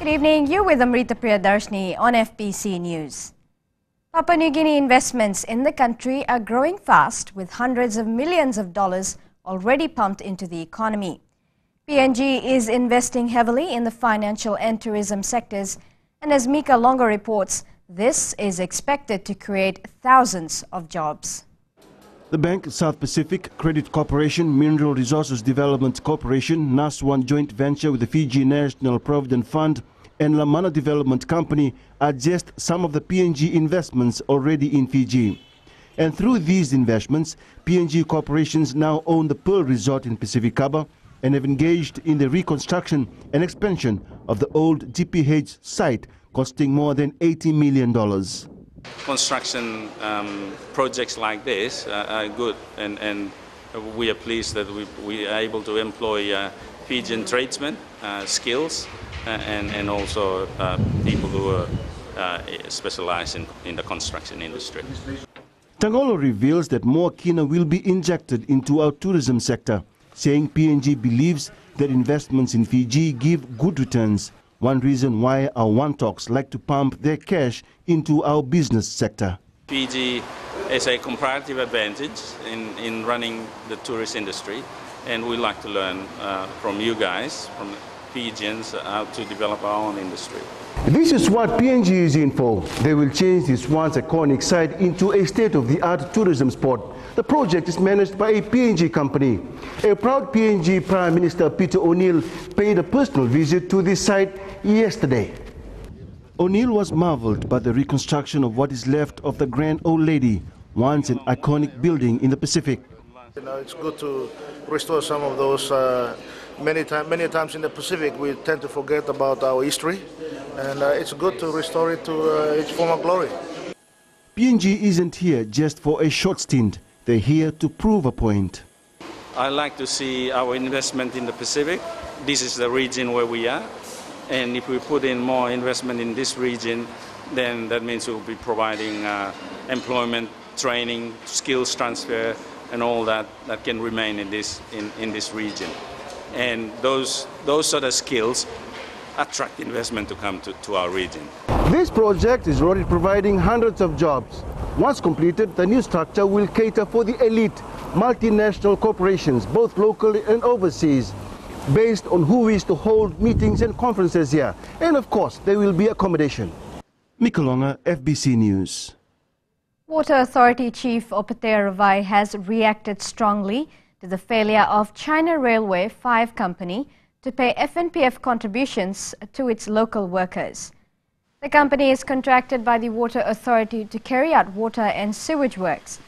Good evening, you're with Amrita Priyadarshini on FBC News. Papua New Guinea investments in the country are growing fast, with hundreds of millions of dollars already pumped into the economy. PNG is investing heavily in the financial and tourism sectors, and as Mika Longo reports, this is expected to create thousands of jobs. The Bank South Pacific Credit Corporation Mineral Resources Development Corporation, NASWAN joint venture with the Fiji National Provident Fund and Lamana Development Company are just some of the PNG investments already in Fiji. And through these investments, PNG corporations now own the Pearl Resort in Pacific Harbour and have engaged in the reconstruction and expansion of the old GPH site, costing more than $80 million. Construction projects like this are good, and we are pleased that we are able to employ Fijian tradesmen, skills, and also people who specialize in the construction industry. Tangolo reveals that more kina will be injected into our tourism sector, saying PNG believes that investments in Fiji give good returns. One reason why our one-talks like to pump their cash into our business sector. Fiji has a comparative advantage in running the tourist industry, and we like to learn from you guys, from Fijians, how to develop our own industry. This is what PNG is in for. They will change this once iconic site into a state-of-the-art tourism spot. The project is managed by a PNG company. A proud PNG Prime Minister Peter O'Neill paid a personal visit to this site yesterday. O'Neill was marveled by the reconstruction of what is left of the Grand Old Lady, once an iconic building in the Pacific. You know, it's good to restore some of those. Many times in the Pacific we tend to forget about our history, and it's good to restore it to its former glory. PNG isn't here just for a short stint. They're here to prove a point. I like to see our investment in the Pacific. This is the region where we are, and if we put in more investment in this region, then that means we'll be providing employment, training, skills transfer, and all that can remain in this region. And those sort of skills attract investment to come to our region. This project is already providing hundreds of jobs. Once completed, the new structure will cater for the elite multinational corporations, both locally and overseas, based on who wishes to hold meetings and conferences here. And of course, there will be accommodation. Mika Longo, FBC News. Water Authority Chief Opatea Ravai has reacted strongly to the failure of China Railway 5 Company to pay FNPF contributions to its local workers. The company is contracted by the Water Authority to carry out water and sewage works.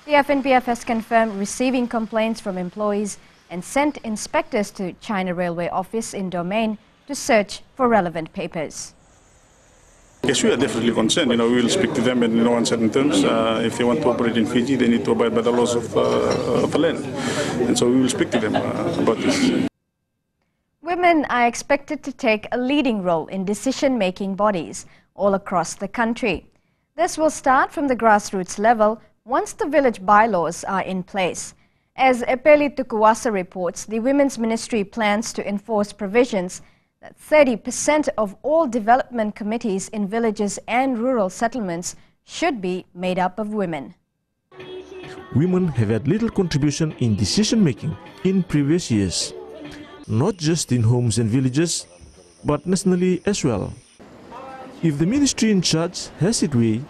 The FNPF has confirmed receiving complaints from employees and sent inspectors to China Railway office in Domain to search for relevant papers. Yes, we are definitely concerned. We will speak to them in uncertain terms. If they want to operate in Fiji, they need to abide by the laws of the land. And so we will speak to them about this. Women are expected to take a leading role in decision-making bodies all across the country. This will start from the grassroots level once the village bylaws are in place. As Epeli Tukuwasa reports, the Women's Ministry plans to enforce provisions that 30% of all development committees in villages and rural settlements should be made up of women. Women have had little contribution in decision-making in previous years, not just in homes and villages, but nationally as well. If the ministry in charge has its way,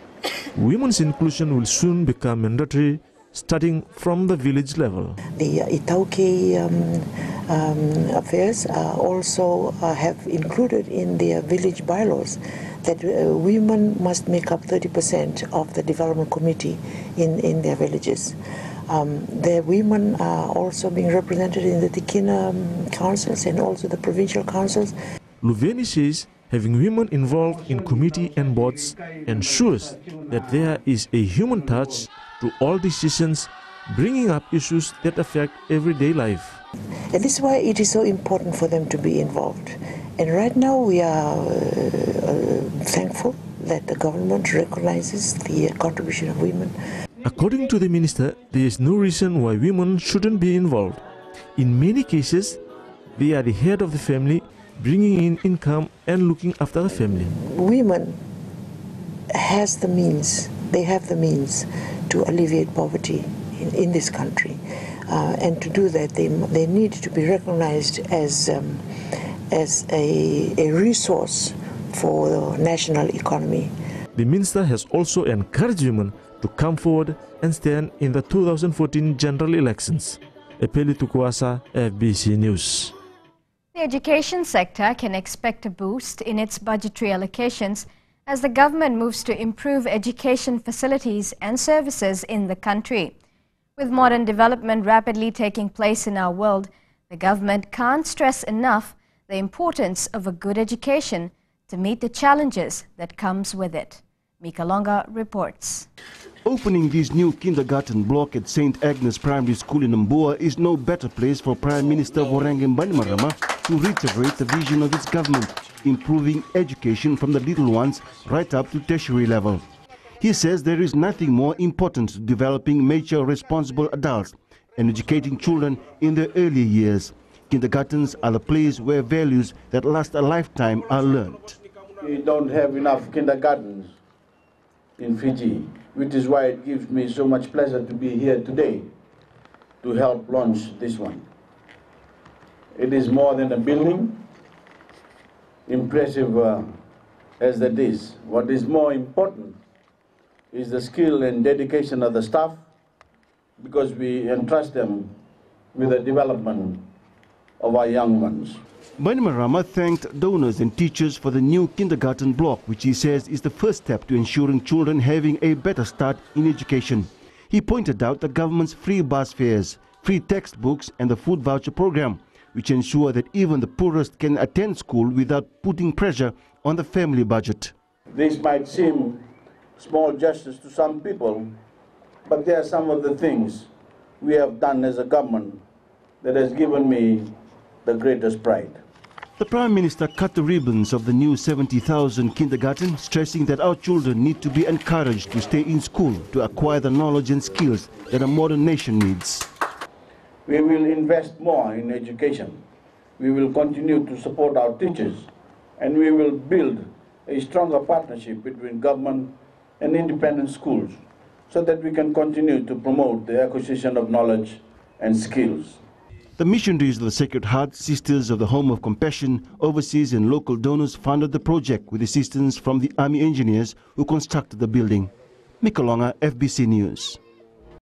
women's inclusion will soon become mandatory, starting from the village level. The Itauke affairs also have included in their village bylaws that women must make up 30% of the development committee in their villages. The women are also being represented in the Tikina councils and also the provincial councils. Luveni says having women involved in committee and boards ensures that there is a human touch to all decisions, bringing up issues that affect everyday life. And this is why it is so important for them to be involved. And right now we are thankful that the government recognizes the contribution of women. According to the minister, there is no reason why women shouldn't be involved. In many cases, they are the head of the family bringing in income and looking after the family. Women has the means, they have the means to alleviate poverty in this country. And to do that, they need to be recognized as a resource for the national economy. The minister has also encouraged women to come forward and stand in the 2014 general elections. Epeli Tukuasa, FBC News. The education sector can expect a boost in its budgetary allocations as the government moves to improve education facilities and services in the country. With modern development rapidly taking place in our world, the government can't stress enough the importance of a good education to meet the challenges that comes with it. Mika Longa reports. Opening this new kindergarten block at St. Agnes Primary School in Mbua is no better place for Prime Minister Vorengen Bainimarama to reiterate the vision of its government, improving education from the little ones right up to tertiary level. He says there is nothing more important to developing mature, responsible adults and educating children in their early years. Kindergartens are the place where values that last a lifetime are learned. We don't have enough kindergartens in Fiji, which is why it gives me so much pleasure to be here today to help launch this one. It is more than a building, impressive as that is. What is more important is the skill and dedication of the staff, because we entrust them with the development of our young ones. Bainimarama thanked donors and teachers for the new kindergarten block, which he says is the first step to ensuring children having a better start in education. He pointed out the government's free bus fares, free textbooks and the food voucher program, which ensure that even the poorest can attend school without putting pressure on the family budget. This might seem small gestures to some people, but they are some of the things we have done as a government that has given me the greatest pride. The Prime Minister cut the ribbons of the new 70,000 kindergarten, stressing that our children need to be encouraged to stay in school to acquire the knowledge and skills that a modern nation needs. We will invest more in education. We will continue to support our teachers, and we will build a stronger partnership between government and independent schools so that we can continue to promote the acquisition of knowledge and skills. The missionaries of the Sacred Heart, Sisters of the Home of Compassion, overseas and local donors funded the project with assistance from the Army engineers who constructed the building. Mika Longa, FBC News.